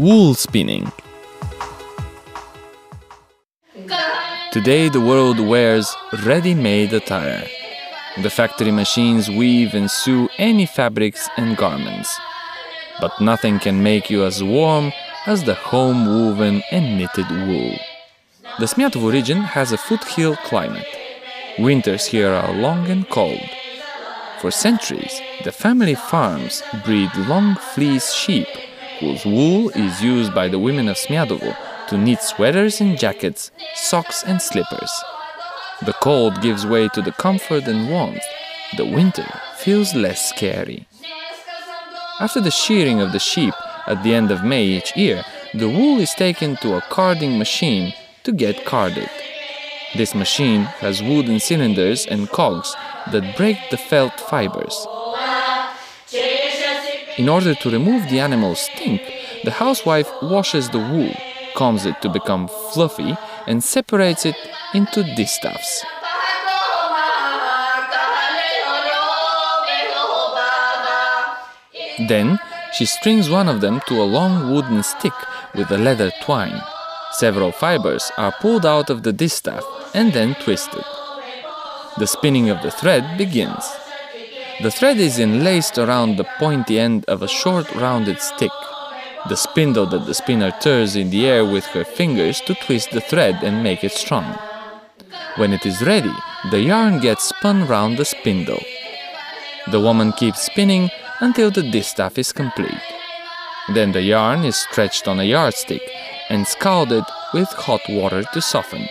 wool spinning. Today the world wears ready-made attire. The factory machines weave and sew any fabrics and garments. But nothing can make you as warm as the home-woven and knitted wool. The Smyadovo region has a foothill climate. Winters here are long and cold. For centuries, the family farms breed long fleece sheep, whose wool is used by the women of Smyadovo to knit sweaters and jackets, socks and slippers. The cold gives way to the comfort and warmth. The winter feels less scary. After the shearing of the sheep at the end of May each year, the wool is taken to a carding machine to get carded. This machine has wooden cylinders and cogs that break the felt fibers. In order to remove the animal's stink, the housewife washes the wool, combs it to become fluffy, and separates it into distaffs. Then she strings one of them to a long wooden stick with a leather twine. Several fibers are pulled out of the distaff and then twisted. The spinning of the thread begins. The thread is enlaced around the pointy end of a short rounded stick. The spindle that the spinner turns in the air with her fingers to twist the thread and make it strong. When it is ready, the yarn gets spun round the spindle. The woman keeps spinning until the distaff is complete. Then the yarn is stretched on a yardstick and scalded with hot water to soften.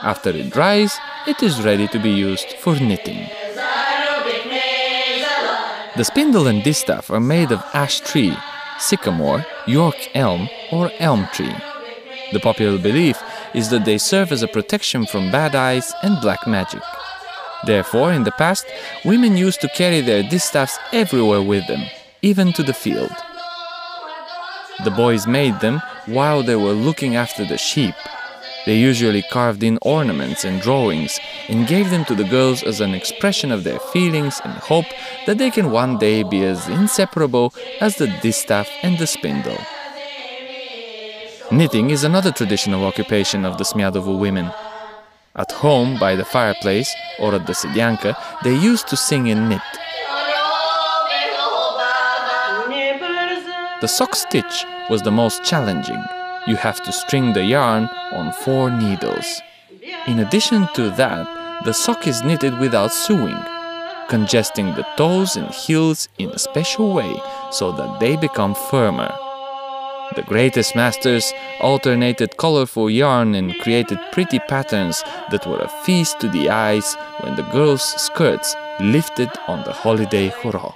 After it dries, it is ready to be used for knitting. The spindle and distaff are made of ash tree, sycamore, York elm, or elm tree. The popular belief is that they serve as a protection from bad eyes and black magic. Therefore, in the past, women used to carry their distaffs everywhere with them, even to the field. The boys made them while they were looking after the sheep. They usually carved in ornaments and drawings and gave them to the girls as an expression of their feelings and hope that they can one day be as inseparable as the distaff and the spindle. Knitting is another traditional occupation of the Smyadovo women. At home, by the fireplace, or at the sedyanka, they used to sing and knit. The sock stitch was the most challenging. You have to string the yarn on 4 needles. In addition to that, the sock is knitted without sewing, congesting the toes and heels in a special way so that they become firmer. The greatest masters alternated colorful yarn and created pretty patterns that were a feast to the eyes when the girls' skirts lifted on the holiday horo.